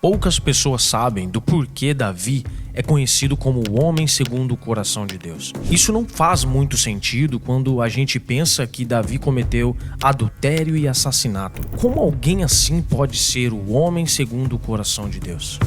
Poucas pessoas sabem do porquê Davi é conhecido como o homem segundo o coração de Deus. Isso não faz muito sentido quando a gente pensa que Davi cometeu adultério e assassinato. Como alguém assim pode ser o homem segundo o coração de Deus?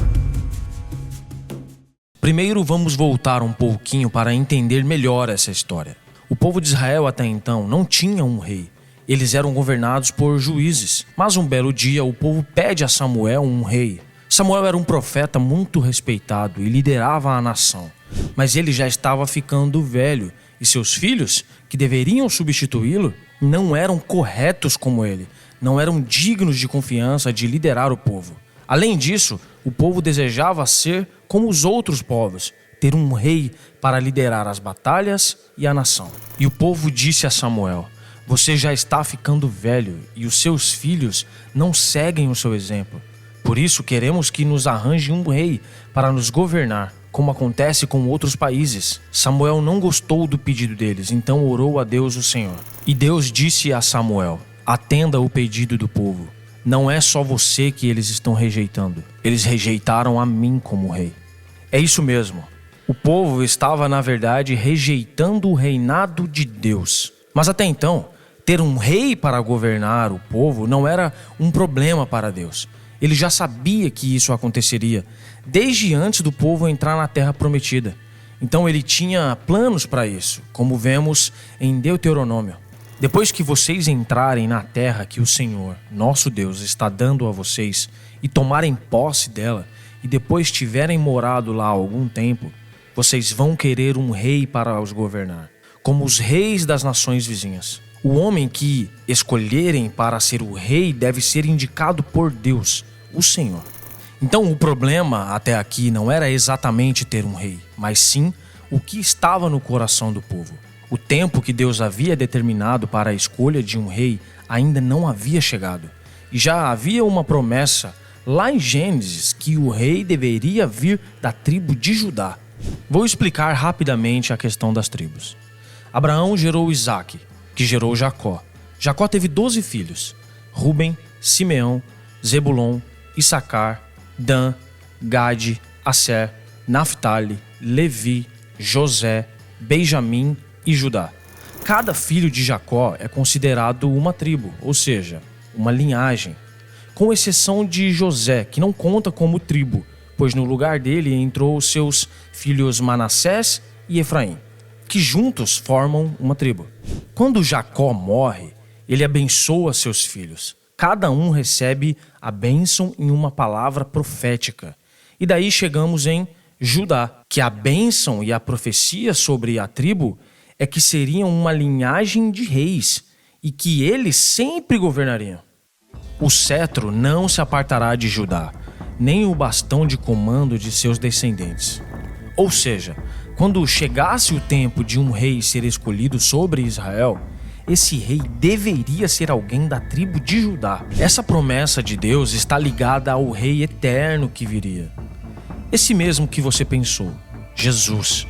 Primeiro, vamos voltar um pouquinho para entender melhor essa história. O povo de Israel até então não tinha um rei. Eles eram governados por juízes. Mas um belo dia o povo pede a Samuel um rei. Samuel era um profeta muito respeitado e liderava a nação. Mas ele já estava ficando velho e seus filhos, que deveriam substituí-lo, não eram corretos como ele. Não eram dignos de confiança de liderar o povo. Além disso, o povo desejava ser como os outros povos, ter um rei para liderar as batalhas e a nação. E o povo disse a Samuel: "Você já está ficando velho e os seus filhos não seguem o seu exemplo. Por isso queremos que nos arranje um rei para nos governar, como acontece com outros países." Samuel não gostou do pedido deles, então orou a Deus o Senhor. E Deus disse a Samuel: "Atenda o pedido do povo. Não é só você que eles estão rejeitando. Eles rejeitaram a mim como rei." É isso mesmo. O povo estava, na verdade, rejeitando o reinado de Deus. Mas até então, ter um rei para governar o povo não era um problema para Deus. Ele já sabia que isso aconteceria desde antes do povo entrar na terra prometida. Então ele tinha planos para isso, como vemos em Deuteronômio. "Depois que vocês entrarem na terra que o Senhor, nosso Deus, está dando a vocês e tomarem posse dela, e depois tiverem morado lá algum tempo, vocês vão querer um rei para os governar, como os reis das nações vizinhas. O homem que escolherem para ser o rei deve ser indicado por Deus, o Senhor." Então o problema até aqui não era exatamente ter um rei, mas sim o que estava no coração do povo. O tempo que Deus havia determinado para a escolha de um rei ainda não havia chegado. E já havia uma promessa lá em Gênesis que o rei deveria vir da tribo de Judá. Vou explicar rapidamente a questão das tribos. Abraão gerou Isaque, que gerou Jacó. Jacó teve 12 filhos: Ruben, Simeão, Zebulon, Issacar, Dan, Gade, Asser, Naftali, Levi, José, Benjamim e Judá. Cada filho de Jacó é considerado uma tribo, ou seja, uma linhagem, com exceção de José, que não conta como tribo, pois no lugar dele entrou seus filhos Manassés e Efraim, que juntos formam uma tribo. Quando Jacó morre, ele abençoa seus filhos. Cada um recebe a bênção em uma palavra profética. E daí chegamos em Judá, que a bênção e a profecia sobre a tribo é que seriam uma linhagem de reis e que eles sempre governariam. O cetro não se apartará de Judá, nem o bastão de comando de seus descendentes. Ou seja, quando chegasse o tempo de um rei ser escolhido sobre Israel, esse rei deveria ser alguém da tribo de Judá. Essa promessa de Deus está ligada ao rei eterno que viria. Esse mesmo que você pensou, Jesus.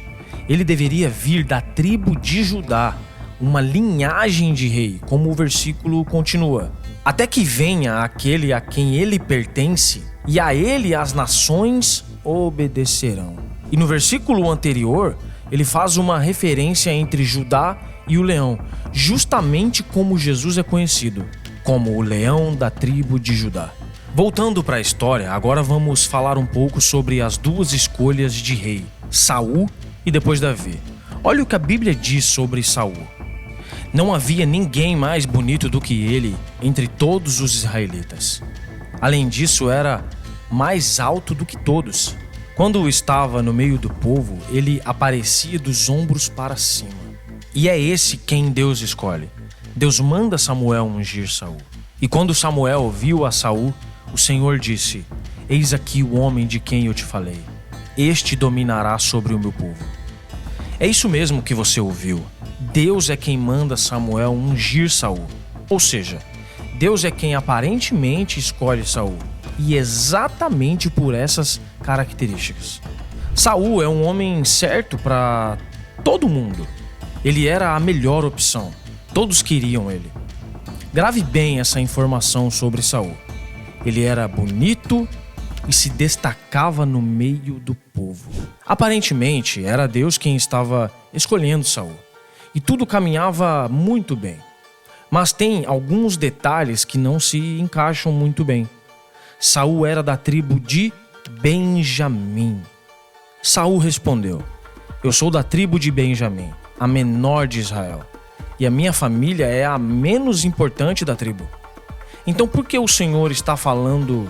Ele deveria vir da tribo de Judá, uma linhagem de rei, como o versículo continua. "Até que venha aquele a quem ele pertence, e a ele as nações obedecerão." E no versículo anterior, ele faz uma referência entre Judá e o leão, justamente como Jesus é conhecido, como o leão da tribo de Judá. Voltando para a história, agora vamos falar um pouco sobre as duas escolhas de rei, Saul e depois Davi. Olha o que a Bíblia diz sobre Saul. "Não havia ninguém mais bonito do que ele entre todos os israelitas. Além disso, era mais alto do que todos. Quando estava no meio do povo, ele aparecia dos ombros para cima. E é esse quem Deus escolhe. Deus manda Samuel ungir Saul. E quando Samuel viu a Saul, o Senhor disse: Eis aqui o homem de quem eu te falei. Este dominará sobre o meu povo." É isso mesmo que você ouviu. Deus é quem manda Samuel ungir Saul. Ou seja, Deus é quem aparentemente escolhe Saul. E exatamente por essas características. Saul é um homem certo para todo mundo. Ele era a melhor opção. Todos queriam ele. Grave bem essa informação sobre Saul. Ele era bonito, e se destacava no meio do povo. Aparentemente, era Deus quem estava escolhendo Saul, e tudo caminhava muito bem. Mas tem alguns detalhes que não se encaixam muito bem. Saul era da tribo de Benjamim. Saul respondeu: eu sou da tribo de Benjamim, a menor de Israel, e a minha família é a menos importante da tribo. Então por que o Senhor está falando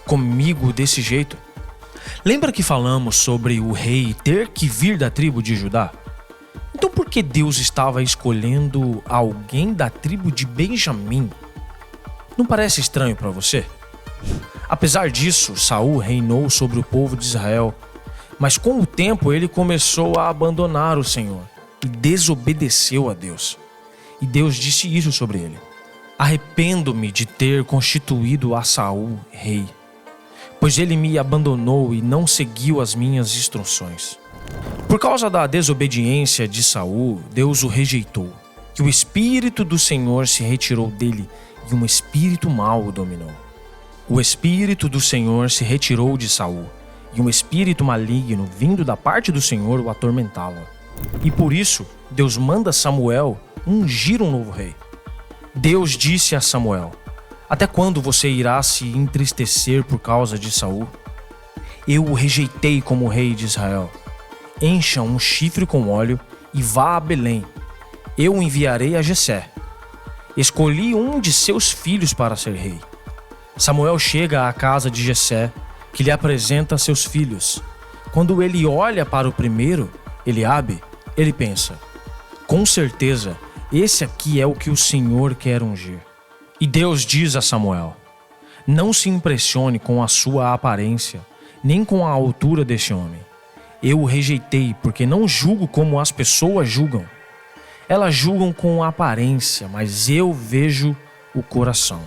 comigo desse jeito? Lembra que falamos sobre o rei ter que vir da tribo de Judá? Então por que Deus estava escolhendo alguém da tribo de Benjamim? Não parece estranho para você? Apesar disso, Saul reinou sobre o povo de Israel, mas com o tempo ele começou a abandonar o Senhor e desobedeceu a Deus. E Deus disse isso sobre ele: arrependo-me de ter constituído a Saul rei, pois ele me abandonou e não seguiu as minhas instruções. Por causa da desobediência de Saul, Deus o rejeitou, e o Espírito do Senhor se retirou dele, e um espírito mau o dominou. O Espírito do Senhor se retirou de Saul, e um espírito maligno vindo da parte do Senhor o atormentava. E por isso, Deus manda Samuel ungir um novo rei. Deus disse a Samuel: até quando você irá se entristecer por causa de Saul? Eu o rejeitei como rei de Israel. Encha um chifre com óleo e vá a Belém. Eu o enviarei a Jessé. Escolhi um de seus filhos para ser rei. Samuel chega à casa de Jessé, que lhe apresenta seus filhos. Quando ele olha para o primeiro, Eliabe, ele pensa: com certeza, esse aqui é o que o Senhor quer ungir. E Deus diz a Samuel: não se impressione com a sua aparência, nem com a altura deste homem. Eu o rejeitei porque não julgo como as pessoas julgam. Elas julgam com a aparência, mas eu vejo o coração.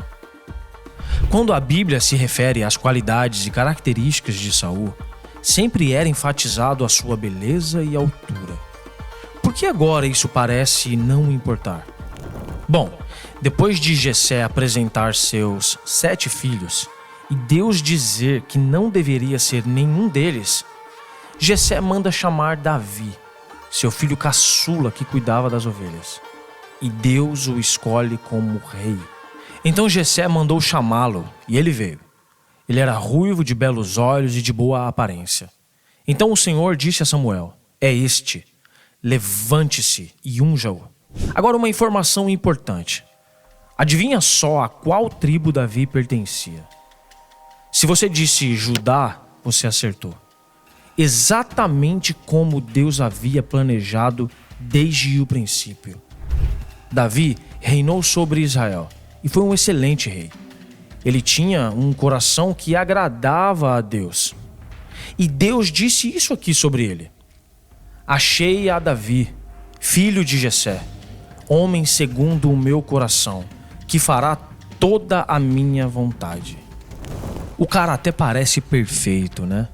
Quando a Bíblia se refere às qualidades e características de Saul, sempre era enfatizado a sua beleza e altura. Por que agora isso parece não importar? Bom, depois de Jessé apresentar seus 7 filhos e Deus dizer que não deveria ser nenhum deles, Jessé manda chamar Davi, seu filho caçula que cuidava das ovelhas. E Deus o escolhe como rei. Então Jessé mandou chamá-lo e ele veio. Ele era ruivo, de belos olhos e de boa aparência. Então o Senhor disse a Samuel: é este, levante-se e unja-o. Agora uma informação importante. Adivinha só a qual tribo Davi pertencia? Se você disse Judá, você acertou. Exatamente como Deus havia planejado desde o princípio. Davi reinou sobre Israel e foi um excelente rei. Ele tinha um coração que agradava a Deus. E Deus disse isso aqui sobre ele: achei a Davi, filho de Jessé, homem segundo o meu coração, que fará toda a minha vontade. O cara até parece perfeito, né?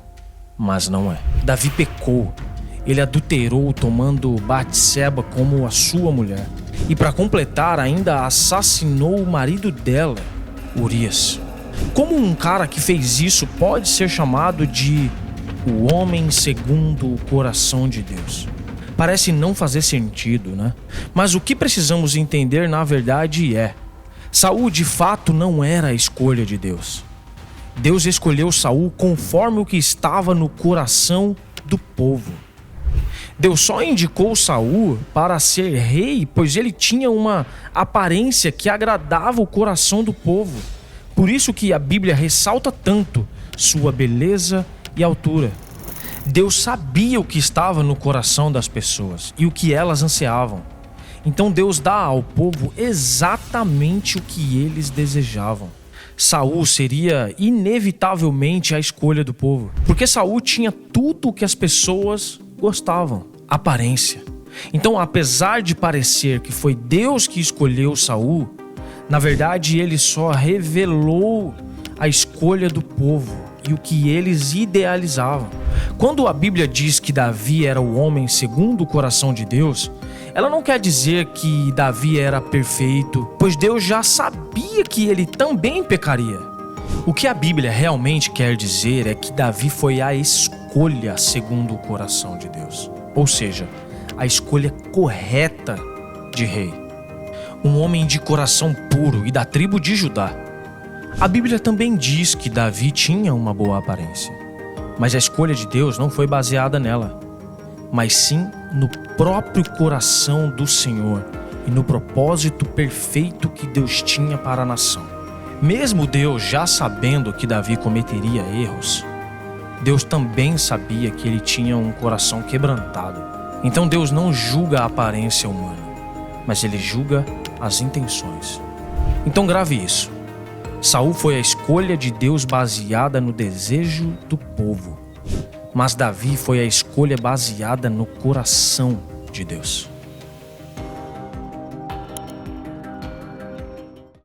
Mas não é. Davi pecou. Ele adulterou tomando Batseba como a sua mulher. E para completar, ainda assassinou o marido dela, Urias. Como um cara que fez isso pode ser chamado de o homem segundo o coração de Deus? Parece não fazer sentido, né? Mas o que precisamos entender na verdade é: Saul de fato não era a escolha de Deus. Deus escolheu Saul conforme o que estava no coração do povo. Deus só indicou Saul para ser rei, pois ele tinha uma aparência que agradava o coração do povo. Por isso que a Bíblia ressalta tanto sua beleza e altura. Deus sabia o que estava no coração das pessoas e o que elas ansiavam. Então Deus dá ao povo exatamente o que eles desejavam. Saul seria inevitavelmente a escolha do povo, porque Saul tinha tudo o que as pessoas gostavam: aparência. Então, apesar de parecer que foi Deus que escolheu Saul, na verdade ele só revelou a escolha do povo e o que eles idealizavam. Quando a Bíblia diz que Davi era o homem segundo o coração de Deus, ela não quer dizer que Davi era perfeito, pois Deus já sabia que ele também pecaria. O que a Bíblia realmente quer dizer é que Davi foi a escolha segundo o coração de Deus. Ou seja, a escolha correta de rei. Um homem de coração puro e da tribo de Judá. A Bíblia também diz que Davi tinha uma boa aparência. Mas a escolha de Deus não foi baseada nela, mas sim no próprio coração do Senhor e no propósito perfeito que Deus tinha para a nação. Mesmo Deus já sabendo que Davi cometeria erros, Deus também sabia que ele tinha um coração quebrantado. Então Deus não julga a aparência humana, mas ele julga as intenções. Então grave isso. Saul foi a escolha de Deus baseada no desejo do povo, mas Davi foi a escolha baseada no coração de Deus.